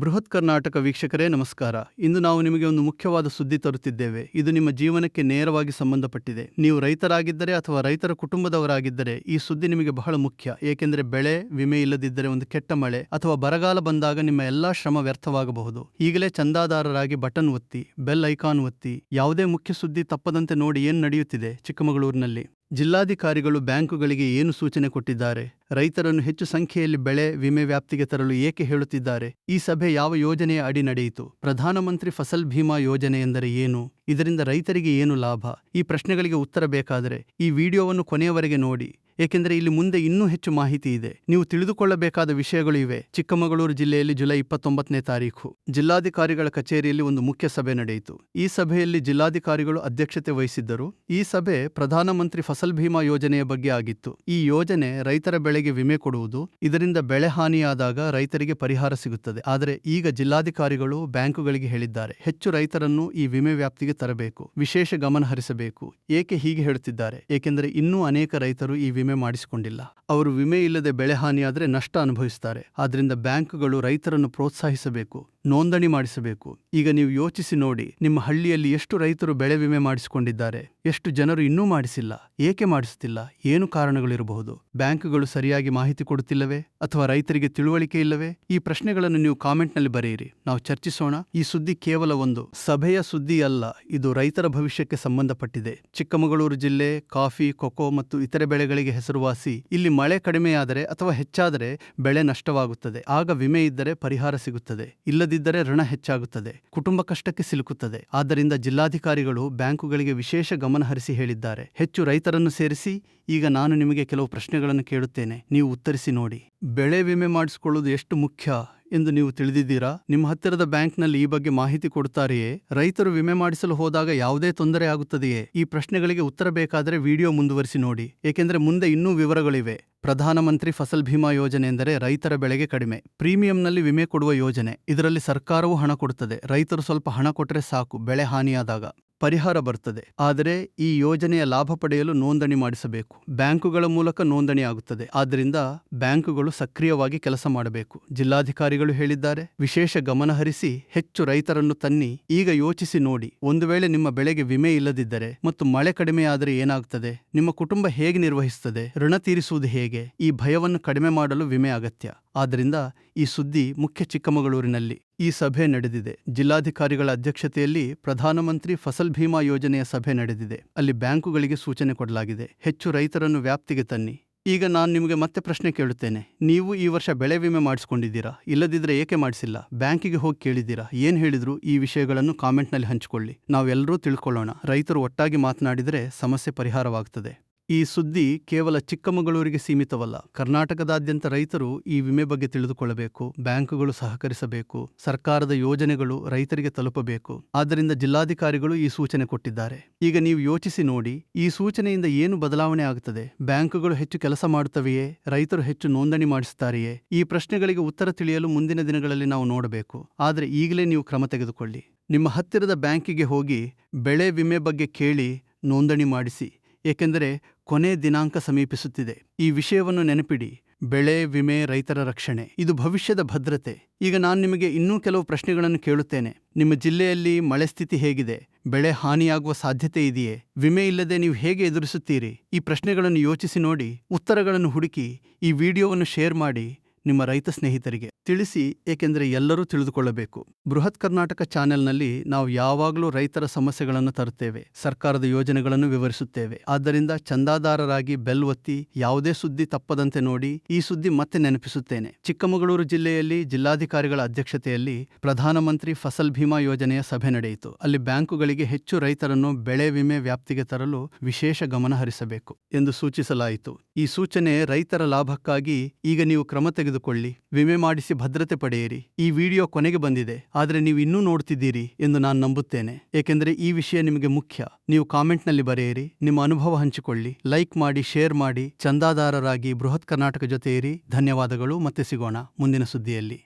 ಬೃಹತ್ ಕರ್ನಾಟಕ ವೀಕ್ಷಕರೇ ನಮಸ್ಕಾರ. ಇಂದು ನಾವು ನಿಮಗೆ ಒಂದು ಮುಖ್ಯವಾದ ಸುದ್ದಿ ತರುತ್ತಿದ್ದೇವೆ. ಇದು ನಿಮ್ಮ ಜೀವನಕ್ಕೆ ನೇರವಾಗಿ ಸಂಬಂಧಪಟ್ಟಿದೆ. ನೀವು ರೈತರಾಗಿದ್ದರೆ ಅಥವಾ ರೈತರ ಕುಟುಂಬದವರಾಗಿದ್ದರೆ ಈ ಸುದ್ದಿ ನಿಮಗೆ ಬಹಳ ಮುಖ್ಯ. ಏಕೆಂದರೆ ಬೆಳೆ ವಿಮೆ ಇಲ್ಲದಿದ್ದರೆ ಒಂದು ಕೆಟ್ಟ ಮಳೆ ಅಥವಾ ಬರಗಾಲ ಬಂದಾಗ ನಿಮ್ಮ ಎಲ್ಲಾ ಶ್ರಮ ವ್ಯರ್ಥವಾಗಬಹುದು. ಈಗಲೇ ಚಂದಾದಾರರಾಗಿ ಬಟನ್ ಒತ್ತಿ, ಬೆಲ್ ಐಕಾನ್ ಒತ್ತಿ. ಯಾವುದೇ ಮುಖ್ಯ ಸುದ್ದಿ ತಪ್ಪದಂತೆ ನೋಡಿ ಏನು ನಡೆಯುತ್ತಿದೆ ಚಿಕ್ಕಮಗಳೂರಿನಲ್ಲಿ. ಜಿಲ್ಲಾಧಿಕಾರಿಗಳು ಬ್ಯಾಂಕುಗಳಿಗೆ ಏನು ಸೂಚನೆ ಕೊಟ್ಟಿದ್ದಾರೆ? ರೈತರನ್ನು ಹೆಚ್ಚು ಸಂಖ್ಯೆಯಲ್ಲಿ ಬೆಳೆ ವಿಮೆ ವ್ಯಾಪ್ತಿಗೆ ತರಲು ಏಕೆ ಹೇಳುತ್ತಿದ್ದಾರೆ? ಈ ಸಭೆ ಯಾವ ಯೋಜನೆಯ ಅಡಿ ನಡೆಯಿತು? ಪ್ರಧಾನಮಂತ್ರಿ ಫಸಲ್ ಭೀಮಾ ಯೋಜನೆ ಎಂದರೆ ಏನು? ಇದರಿಂದ ರೈತರಿಗೆ ಏನು ಲಾಭ? ಈ ಪ್ರಶ್ನೆಗಳಿಗೆ ಉತ್ತರ ಬೇಕಾದರೆ ಈ ವಿಡಿಯೋವನ್ನು ಕೊನೆಯವರೆಗೆ ನೋಡಿ, ಏಕೆಂದರೆ ಇಲ್ಲಿ ಮುಂದೆ ಇನ್ನೂ ಹೆಚ್ಚು ಮಾಹಿತಿ ಇದೆ. ನೀವು ತಿಳಿದುಕೊಳ್ಳಬೇಕಾದ ವಿಷಯಗಳು ಇವೆ. ಚಿಕ್ಕಮಗಳೂರು ಜಿಲ್ಲೆಯಲ್ಲಿ ಜುಲೈ 29ನೇ ತಾರೀಖು ಜಿಲ್ಲಾಧಿಕಾರಿಗಳ ಕಚೇರಿಯಲ್ಲಿ ಒಂದು ಮುಖ್ಯ ಸಭೆ ನಡೆಯಿತು. ಈ ಸಭೆಯಲ್ಲಿ ಜಿಲ್ಲಾಧಿಕಾರಿಗಳು ಅಧ್ಯಕ್ಷತೆ ವಹಿಸಿದ್ದರು. ಈ ಸಭೆ ಪ್ರಧಾನಮಂತ್ರಿ ಫಸಲ್ ಭೀಮಾ ಯೋಜನೆಯ ಬಗ್ಗೆ ಆಗಿತ್ತು. ಈ ಯೋಜನೆ ರೈತರ ಬೆಳೆಗೆ ವಿಮೆ ಕೊಡುವುದು. ಇದರಿಂದ ಬೆಳೆ ಹಾನಿಯಾದಾಗ ರೈತರಿಗೆ ಪರಿಹಾರ ಸಿಗುತ್ತದೆ. ಆದರೆ ಈಗ ಜಿಲ್ಲಾಧಿಕಾರಿಗಳು ಬ್ಯಾಂಕುಗಳಿಗೆ ಹೇಳಿದ್ದಾರೆ, ಹೆಚ್ಚು ರೈತರನ್ನು ಈ ವಿಮೆ ವ್ಯಾಪ್ತಿಗೆ ತರಬೇಕು, ವಿಶೇಷ ಗಮನ ಹರಿಸಬೇಕು. ಏಕೆ ಹೀಗೆ ಹೇಳುತ್ತಿದ್ದಾರೆ? ಏಕೆಂದರೆ ಇನ್ನೂ ಅನೇಕ ರೈತರು ಈ ವಿಮೆ ಮಾಡಿಸಿಕೊಂಡಿಲ್ಲ. ಅವರು ವಿಮೆ ಇಲ್ಲದೆ ಬೆಳೆ ಹಾನಿಯಾದರೆ ನಷ್ಟ ಅನುಭವಿಸುತ್ತಾರೆ. ಆದ್ದರಿಂದ ಬ್ಯಾಂಕುಗಳು ರೈತರನ್ನು ಪ್ರೋತ್ಸಾಹಿಸಬೇಕು, ನೋಂದಣಿ ಮಾಡಿಸಬೇಕು. ಈಗ ನೀವು ಯೋಚಿಸಿ ನೋಡಿ, ನಿಮ್ಮ ಹಳ್ಳಿಯಲ್ಲಿ ಎಷ್ಟು ರೈತರು ಬೆಳೆ ವಿಮೆ ಮಾಡಿಸಿಕೊಂಡಿದ್ದಾರೆ? ಎಷ್ಟು ಜನರು ಇನ್ನೂ ಮಾಡಿಸಿಲ್ಲ? ಏಕೆ ಮಾಡಿಸುತ್ತಿಲ್ಲ? ಏನು ಕಾರಣಗಳಿರಬಹುದು? ಬ್ಯಾಂಕುಗಳು ಸರಿಯಾಗಿ ಮಾಹಿತಿ ಕೊಡುತ್ತಿಲ್ಲವೇ ಅಥವಾ ರೈತರಿಗೆ ತಿಳುವಳಿಕೆ ಇಲ್ಲವೇ? ಈ ಪ್ರಶ್ನೆಗಳನ್ನು ನೀವು ಕಾಮೆಂಟ್ನಲ್ಲಿ ಬರೆಯಿರಿ, ನಾವು ಚರ್ಚಿಸೋಣ. ಈ ಸುದ್ದಿ ಕೇವಲ ಒಂದು ಸಭೆಯ ಸುದ್ದಿ ಅಲ್ಲ, ಇದು ರೈತರ ಭವಿಷ್ಯಕ್ಕೆ ಸಂಬಂಧಪಟ್ಟಿದೆ. ಚಿಕ್ಕಮಗಳೂರು ಜಿಲ್ಲೆ ಕಾಫಿ, ಕೊಕೊ ಮತ್ತು ಇತರೆ ಬೆಳೆಗಳಿಗೆ ಹೆಸರುವಾಸಿ. ಇಲ್ಲಿ ಮಳೆ ಕಡಿಮೆಯಾದರೆ ಅಥವಾ ಹೆಚ್ಚಾದರೆ ಬೆಳೆ ನಷ್ಟವಾಗುತ್ತದೆ. ಆಗ ವಿಮೆ ಇದ್ದರೆ ಪರಿಹಾರ ಸಿಗುತ್ತದೆ, ಇಲ್ಲದಿದ್ದರೆ ಋಣ ಹೆಚ್ಚಾಗುತ್ತದೆ, ಕುಟುಂಬ ಕಷ್ಟಕ್ಕೆ ಸಿಲುಕುತ್ತದೆ. ಆದ್ದರಿಂದ ಜಿಲ್ಲಾಧಿಕಾರಿಗಳು ಬ್ಯಾಂಕುಗಳಿಗೆ ವಿಶೇಷ ಗಮನ ಹರಿಸಿ ಹೇಳಿದ್ದಾರೆ, ಹೆಚ್ಚು ರೈತರನ್ನು ಸೇರಿಸಿ. ಈಗ ನಾನು ನಿಮಗೆ ಕೆಲವು ಪ್ರಶ್ನೆಗಳನ್ನು ಕೇಳುತ್ತೇನೆ, ನೀವು ಉತ್ತರಿಸಿ ನೋಡಿ. ಬೆಳೆ ವಿಮೆ ಮಾಡಿಸಿಕೊಳ್ಳುವುದು ಎಷ್ಟು ಮುಖ್ಯ ಎಂದು ನೀವು ತಿಳಿದಿದ್ದೀರಾ? ನಿಮ್ಮ ಹತ್ತಿರದ ಬ್ಯಾಂಕ್ನಲ್ಲಿ ಈ ಬಗ್ಗೆ ಮಾಹಿತಿ ಕೊಡುತ್ತಾರೆಯೇ? ರೈತರು ವಿಮೆ ಮಾಡಿಸಲು ಹೋದಾಗ ಯಾವುದೇ ತೊಂದರೆ ಆಗುತ್ತದೆಯೇ? ಈ ಪ್ರಶ್ನೆಗಳಿಗೆ ಉತ್ತರ ಬೇಕಾದರೆ ವಿಡಿಯೋ ಮುಂದುವರಿಸಿ ನೋಡಿ, ಏಕೆಂದರೆ ಮುಂದೆ ಇನ್ನೂ ವಿವರಗಳಿವೆ. ಪ್ರಧಾನಮಂತ್ರಿ ಫಸಲ್ ಭೀಮಾ ಯೋಜನೆ ಎಂದರೆ ರೈತರ ಬೆಳೆಗೆ ಕಡಿಮೆ ಪ್ರೀಮಿಯಂನಲ್ಲಿ ವಿಮೆ ಕೊಡುವ ಯೋಜನೆ. ಇದರಲ್ಲಿ ಸರ್ಕಾರವು ಹಣ ಕೊಡುತ್ತದೆ. ರೈತರು ಸ್ವಲ್ಪ ಹಣ ಕೊಟ್ಟರೆ ಸಾಕು, ಬೆಳೆ ಹಾನಿಯಾದಾಗ ಪರಿಹಾರ ಬರುತ್ತದೆ. ಆದರೆ ಈ ಯೋಜನೆಯ ಲಾಭ ಪಡೆಯಲು ನೋಂದಣಿ ಮಾಡಿಸಬೇಕು. ಬ್ಯಾಂಕುಗಳ ಮೂಲಕ ನೋಂದಣಿ ಆಗುತ್ತದೆ. ಆದ್ದರಿಂದ ಬ್ಯಾಂಕುಗಳು ಸಕ್ರಿಯವಾಗಿ ಕೆಲಸ ಮಾಡಬೇಕು. ಜಿಲ್ಲಾಧಿಕಾರಿಗಳು ಹೇಳಿದ್ದಾರೆ, ವಿಶೇಷ ಗಮನ ಹರಿಸಿ ಹೆಚ್ಚು ರೈತರನ್ನು ತನ್ನಿ. ಈಗ ಯೋಚಿಸಿ ನೋಡಿ, ಒಂದು ವೇಳೆ ನಿಮ್ಮ ಬೆಳೆಗೆ ವಿಮೆ ಇಲ್ಲದಿದ್ದರೆ ಮತ್ತು ಮಳೆ ಕಡಿಮೆಯಾದರೆ ಏನಾಗುತ್ತದೆ? ನಿಮ್ಮ ಕುಟುಂಬ ಹೇಗೆ ನಿರ್ವಹಿಸುತ್ತದೆ? ಋಣ ತೀರಿಸುವುದು ಹೇಗೆ? ಈ ಭಯವನ್ನು ಕಡಿಮೆ ಮಾಡಲು ವಿಮೆ ಅಗತ್ಯ. ಆದ್ದರಿಂದ ಈ ಸುದ್ದಿ ಮುಖ್ಯ. ಚಿಕ್ಕಮಗಳೂರಿನಲ್ಲಿ ಈ ಸಭೆ ನಡೆದಿದೆ. ಜಿಲ್ಲಾಧಿಕಾರಿಗಳ ಅಧ್ಯಕ್ಷತೆಯಲ್ಲಿ ಪ್ರಧಾನಮಂತ್ರಿ ಫಸಲ್ ಭೀಮಾ ಯೋಜನೆಯ ಸಭೆ ನಡೆದಿದೆ. ಅಲ್ಲಿ ಬ್ಯಾಂಕುಗಳಿಗೆ ಸೂಚನೆ ಕೊಡಲಾಗಿದೆ, ಹೆಚ್ಚು ರೈತರನ್ನು ವ್ಯಾಪ್ತಿಗೆ ತನ್ನಿ. ಈಗ ನಾನು ನಿಮಗೆ ಮತ್ತೆ ಪ್ರಶ್ನೆ ಕೇಳುತ್ತೇನೆ, ನೀವು ಈ ವರ್ಷ ಬೆಳೆ ವಿಮೆ ಮಾಡಿಸಿಕೊಂಡಿದ್ದೀರಾ? ಇಲ್ಲದಿದ್ದರೆ ಏಕೆ ಮಾಡಿಸಿಲ್ಲ? ಬ್ಯಾಂಕಿಗೆ ಹೋಗಿ ಕೇಳಿದ್ದೀರಾ? ಏನು ಹೇಳಿದ್ರು? ಈ ವಿಷಯಗಳನ್ನು ಕಾಮೆಂಟ್ನಲ್ಲಿ ಹಂಚಿಕೊಳ್ಳಿ, ನಾವೆಲ್ಲರೂ ತಿಳ್ಕೊಳ್ಳೋಣ. ರೈತರು ಒಟ್ಟಾಗಿ ಮಾತನಾಡಿದರೆ ಸಮಸ್ಯೆ ಪರಿಹಾರವಾಗುತ್ತದೆ. ಈ ಸುದ್ದಿ ಕೇವಲ ಚಿಕ್ಕಮಗಳೂರಿಗೆ ಸೀಮಿತವಲ್ಲ. ಕರ್ನಾಟಕದಾದ್ಯಂತ ರೈತರು ಈ ವಿಮೆ ಬಗ್ಗೆ ತಿಳಿದುಕೊಳ್ಳಬೇಕು. ಬ್ಯಾಂಕುಗಳು ಸಹಕರಿಸಬೇಕು. ಸರ್ಕಾರದ ಯೋಜನೆಗಳು ರೈತರಿಗೆ ತಲುಪಬೇಕು. ಆದ್ದರಿಂದ ಜಿಲ್ಲಾಧಿಕಾರಿಗಳು ಈ ಸೂಚನೆ ಕೊಟ್ಟಿದ್ದಾರೆ. ಈಗ ನೀವು ಯೋಚಿಸಿ ನೋಡಿ, ಈ ಸೂಚನೆಯಿಂದ ಏನು ಬದಲಾವಣೆ ಆಗುತ್ತದೆ? ಬ್ಯಾಂಕುಗಳು ಹೆಚ್ಚು ಕೆಲಸ ಮಾಡುತ್ತವೆಯೇ? ರೈತರು ಹೆಚ್ಚು ನೋಂದಣಿ ಮಾಡಿಸುತ್ತಾರೆಯೇ? ಈ ಪ್ರಶ್ನೆಗಳಿಗೆ ಉತ್ತರ ತಿಳಿಯಲು ಮುಂದಿನ ದಿನಗಳಲ್ಲಿ ನಾವು ನೋಡಬೇಕು. ಆದರೆ ಈಗಲೇ ನೀವು ಕ್ರಮ ತೆಗೆದುಕೊಳ್ಳಿ. ನಿಮ್ಮ ಹತ್ತಿರದ ಬ್ಯಾಂಕಿಗೆ ಹೋಗಿ ಬೆಳೆ ವಿಮೆ ಬಗ್ಗೆ ಕೇಳಿ, ನೋಂದಣಿ ಮಾಡಿಸಿ. ಏಕೆಂದರೆ ಕೊನೆ ದಿನಾಂಕ ಸಮೀಪಿಸುತ್ತಿದೆ. ಈ ವಿಷಯವನ್ನು ನೆನಪಿಡಿ. ಬೆಳೆ ವಿಮೆ ರೈತರ ರಕ್ಷಣೆ, ಇದು ಭವಿಷ್ಯದ ಭದ್ರತೆ. ಈಗ ನಾನು ನಿಮಗೆ ಇನ್ನೂ ಕೆಲವು ಪ್ರಶ್ನೆಗಳನ್ನು ಕೇಳುತ್ತೇನೆ. ನಿಮ್ಮ ಜಿಲ್ಲೆಯಲ್ಲಿ ಮಳೆ ಸ್ಥಿತಿ ಹೇಗಿದೆ? ಬೆಳೆ ಹಾನಿಯಾಗುವ ಸಾಧ್ಯತೆ ಇದೆಯೇ? ವಿಮೆ ಇಲ್ಲದೆ ನೀವು ಹೇಗೆ ಎದುರಿಸುತ್ತೀರಿ? ಈ ಪ್ರಶ್ನೆಗಳನ್ನು ಯೋಚಿಸಿ ನೋಡಿ, ಉತ್ತರಗಳನ್ನು ಹುಡುಕಿ ಈ ವಿಡಿಯೋವನ್ನು ಶೇರ್ ಮಾಡಿ ನಿಮ್ಮ ರೈತ ಸ್ನೇಹಿತರಿಗೆ ತಿಳಿಸಿ, ಏಕೆಂದರೆ ಎಲ್ಲರೂ ತಿಳಿದುಕೊಳ್ಳಬೇಕು. ಬೃಹತ್ ಕರ್ನಾಟಕ ಚಾನೆಲ್ನಲ್ಲಿ ನಾವು ಯಾವಾಗಲೂ ರೈತರ ಸಮಸ್ಯೆಗಳನ್ನು ತರುತ್ತೇವೆ, ಸರ್ಕಾರದ ಯೋಜನೆಗಳನ್ನು ವಿವರಿಸುತ್ತೇವೆ. ಆದ್ದರಿಂದ ಚಂದಾದಾರರಾಗಿ ಬೆಲ್ ಒತ್ತಿ, ಯಾವುದೇ ಸುದ್ದಿ ತಪ್ಪದಂತೆ ನೋಡಿ. ಈ ಸುದ್ದಿ ಮತ್ತೆ ನೆನಪಿಸುತ್ತೇನೆ, ಚಿಕ್ಕಮಗಳೂರು ಜಿಲ್ಲೆಯಲ್ಲಿ ಜಿಲ್ಲಾಧಿಕಾರಿಗಳ ಅಧ್ಯಕ್ಷತೆಯಲ್ಲಿ ಪ್ರಧಾನಮಂತ್ರಿ ಫಸಲ್ ಭೀಮಾ ಯೋಜನೆಯ ಸಭೆ ನಡೆಯಿತು. ಅಲ್ಲಿ ಬ್ಯಾಂಕುಗಳಿಗೆ ಹೆಚ್ಚು ರೈತರನ್ನು ಬೆಳೆ ವಿಮೆ ವ್ಯಾಪ್ತಿಗೆ ತರಲು ವಿಶೇಷ ಗಮನ ಹರಿಸಬೇಕು ಎಂದು ಸೂಚಿಸಲಾಯಿತು. ಈ ಸೂಚನೆ ರೈತರ ಲಾಭಕ್ಕಾಗಿ. ಈಗ ನೀವು ಕ್ರಮ ತೆಗೆದುಕೊಳ್ಳಿ, ವಿಮೆ ಮಾಡಿಸಿ ಭದ್ರತೆ ಪಡೆಯಿರಿ. ಈ ವಿಡಿಯೋ ಕೊನೆಗೆ ಬಂದಿದೆ, ಆದರೆ ನೀವು ಇನ್ನೂ ನೋಡ್ತಿದ್ದೀರಿ ಎಂದು ನಾನು ನಂಬುತ್ತೇನೆ. ಏಕೆಂದರೆ ಈ ವಿಷಯ ನಿಮಗೆ ಮುಖ್ಯ. ನೀವು ಕಾಮೆಂಟ್ನಲ್ಲಿ ಬರೆಯಿರಿ, ನಿಮ್ಮ ಅನುಭವ ಹಂಚಿಕೊಳ್ಳಿ, ಲೈಕ್ ಮಾಡಿ, ಶೇರ್ ಮಾಡಿ. ಚಂದಾದಾರರಾಗಿ ಬೃಹತ್ ಕರ್ನಾಟಕ ಜೊತೆ ಇರಿ. ಧನ್ಯವಾದಗಳು. ಮತ್ತೆ ಸಿಗೋಣ ಮುಂದಿನ ಸುದ್ದಿಯಲ್ಲಿ.